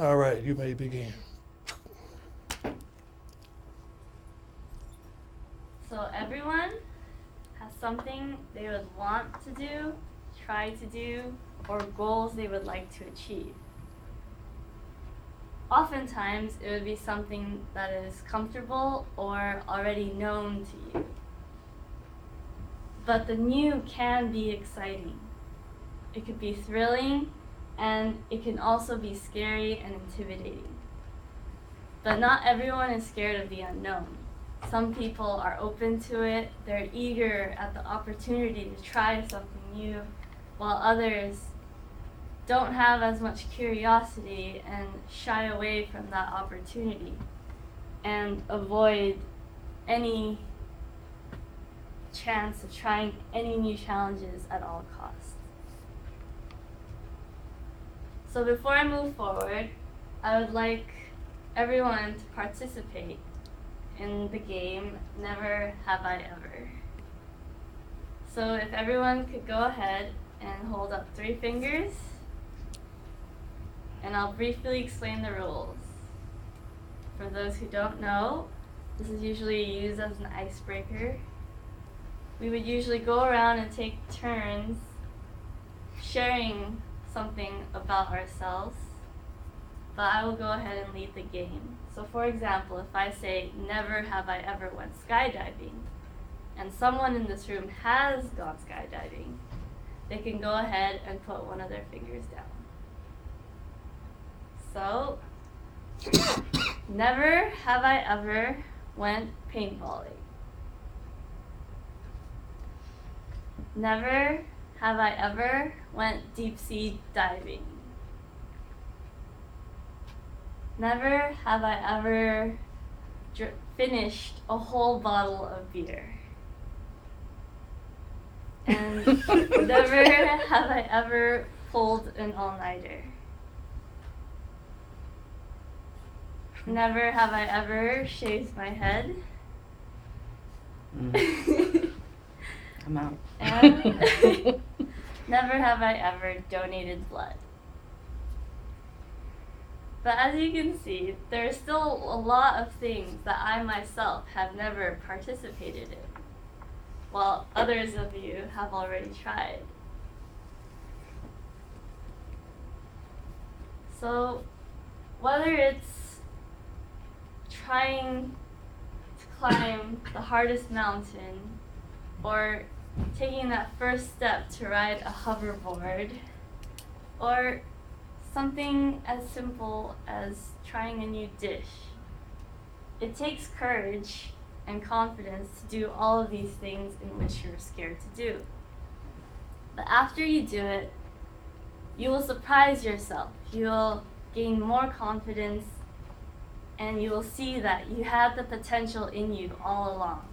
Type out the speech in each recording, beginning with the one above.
All right, you may begin. So everyone has something they would want to do, try to do, or goals they would like to achieve. Oftentimes, it would be something that is comfortable or already known to you. But the new can be exciting. It could be thrilling, and it can also be scary and intimidating. But not everyone is scared of the unknown. Some people are open to it, they're eager at the opportunity to try something new, while others don't have as much curiosity and shy away from that opportunity and avoid any chance of trying any new challenges at all costs. So before I move forward, I would like everyone to participate in the game Never Have I Ever. So if everyone could go ahead and hold up 3 fingers, and I'll briefly explain the rules. For those who don't know, this is usually used as an icebreaker. We would usually go around and take turns sharing something about ourselves, but I will go ahead and lead the game. So for example, if I say, never have I ever went skydiving, and someone in this room has gone skydiving, they can go ahead and put one of their fingers down. So, never have I ever went paintballing. Never have I ever went deep sea diving. Never have I ever finished a whole bottle of beer. And never have I ever pulled an all-nighter. Never have I ever shaved my head. I'm out. And never have I ever donated blood. But as you can see, there are still a lot of things that I myself have never participated in, while others of you have already tried. So, whether it's trying to climb the hardest mountain, or taking that first step to ride a hoverboard, or something as simple as trying a new dish, it takes courage and confidence to do all of these things in which you're scared to do. But after you do it, you will surprise yourself. You will gain more confidence, and you will see that you had the potential in you all along.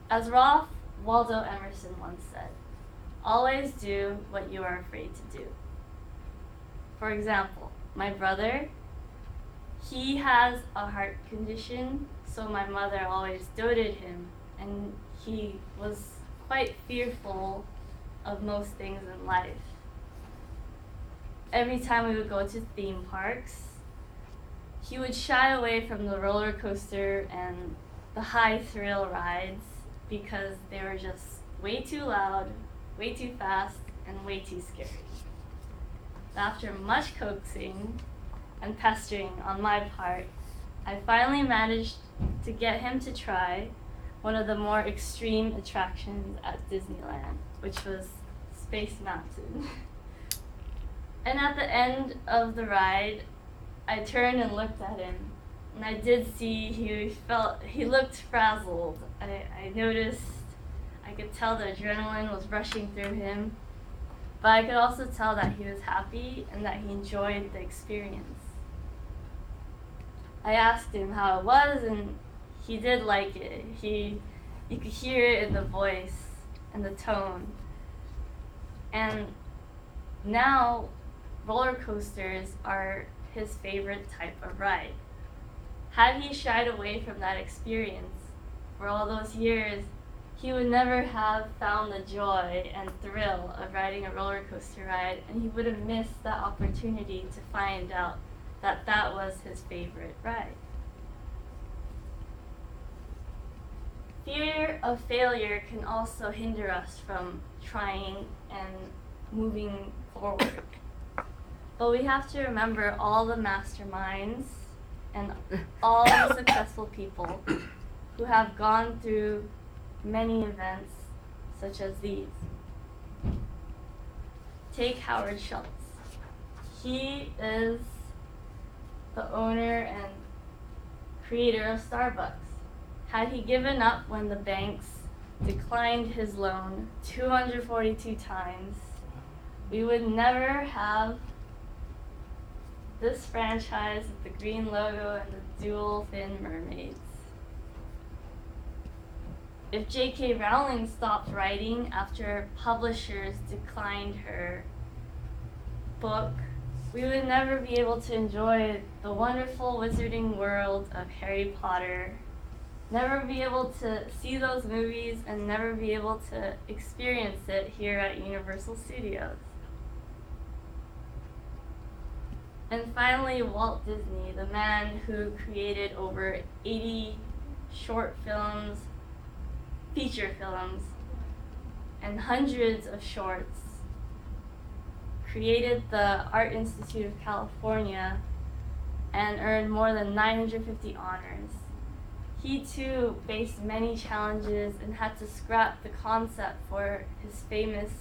As Ralph Waldo Emerson once said, always do what you are afraid to do. For example, my brother, he has a heart condition, so my mother always doted him, and he was quite fearful of most things in life. Every time we would go to theme parks, he would shy away from the roller coaster and the high thrill rides because they were just way too loud, way too fast, and way too scary. After much coaxing and pestering on my part, I finally managed to get him to try one of the more extreme attractions at Disneyland, which was Space Mountain. And at the end of the ride, I turned and looked at him, and I did see he looked frazzled. I noticed, I could tell the adrenaline was rushing through him, but I could also tell that he was happy and that he enjoyed the experience. I asked him how it was, and he did like it. You could hear it in the voice and the tone. And now, roller coasters are his favorite type of ride. Had he shied away from that experience for all those years, he would never have found the joy and thrill of riding a roller coaster ride, and he would have missed that opportunity to find out that that was his favorite ride. Fear of failure can also hinder us from trying and moving forward. But we have to remember all the masterminds and all the successful people who have gone through many events such as these. Take Howard Schultz. He is the owner and creator of Starbucks. Had he given up when the banks declined his loan 242 times, we would never have this franchise with the green logo and the dual fin mermaids. If J.K. Rowling stopped writing after publishers declined her book, we would never be able to enjoy the wonderful wizarding world of Harry Potter, never be able to see those movies, and never be able to experience it here at Universal Studios. And finally, Walt Disney, the man who created over 80 short films, feature films, and hundreds of shorts, created the Art Institute of California and earned more than 950 honors. He too faced many challenges and had to scrap the concept for his famous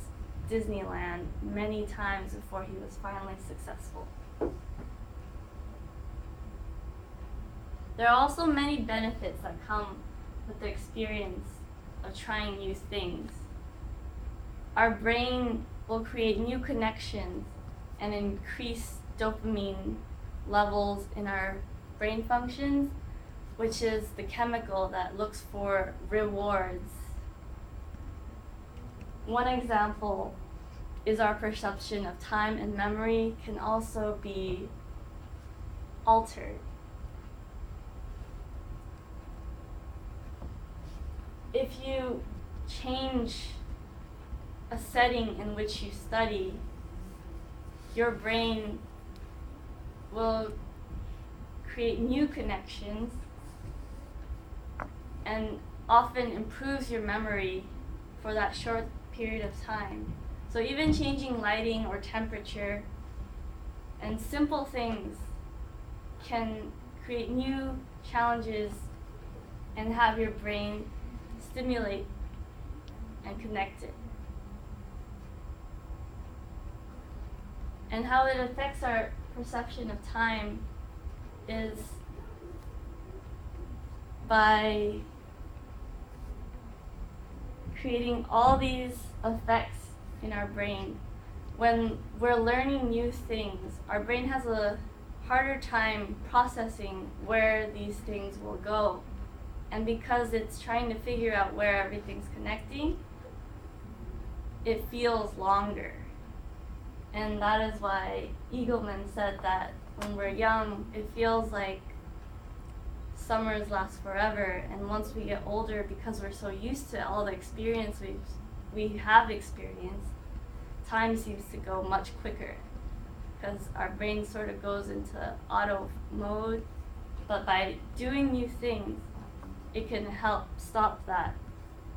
Disneyland many times before he was finally successful. There are also many benefits that come with the experience of trying new things. Our brain will create new connections and increase dopamine levels in our brain functions, which is the chemical that looks for rewards. One example is our perception of time and memory can also be altered. If you change a setting in which you study, your brain will create new connections and often improves your memory for that short period of time. So even changing lighting or temperature and simple things can create new challenges and have your brain stimulate and connect it. And how it affects our perception of time is by creating all these effects in our brain. When we're learning new things, our brain has a harder time processing where these things will go. And because it's trying to figure out where everything's connecting, it feels longer. And that is why Eagleman said that when we're young, it feels like summers last forever. And once we get older, because we're so used to all the experience we have experienced, time seems to go much quicker because our brain sort of goes into auto mode. But by doing new things, it can help stop that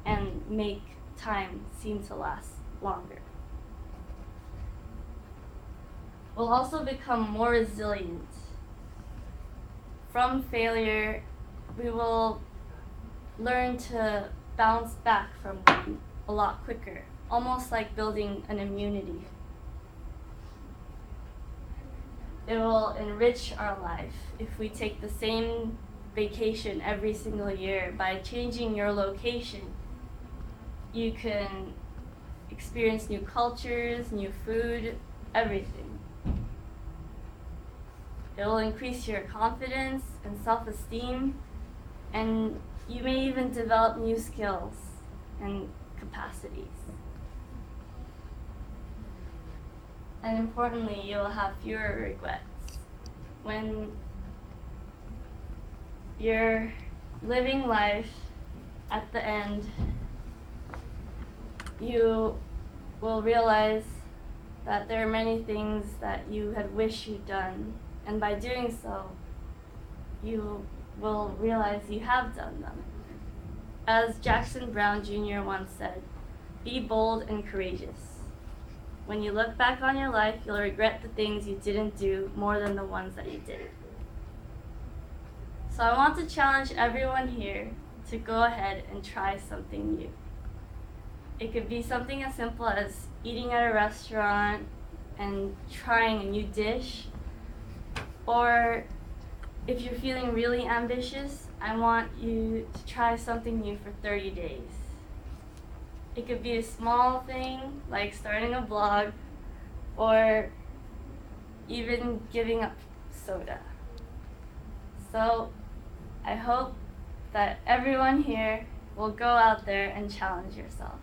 and make time seem to last longer. We'll also become more resilient. From failure, we will learn to bounce back from them a lot quicker, almost like building an immunity. It will enrich our life if we take the same vacation every single year. By changing your location, you can experience new cultures, new food, everything. It will increase your confidence and self-esteem, and you may even develop new skills and capacities. And importantly, you'll have fewer regrets. When you're living life at the end, you will realize that there are many things that you had wished you'd done, and by doing so, you will realize you have done them. As Jackson Brown Jr. once said, be bold and courageous. When you look back on your life, you'll regret the things you didn't do more than the ones that you did. So I want to challenge everyone here to go ahead and try something new. It could be something as simple as eating at a restaurant and trying a new dish, or if you're feeling really ambitious, I want you to try something new for 30 days. It could be a small thing like starting a blog or even giving up soda. So I hope that everyone here will go out there and challenge yourself.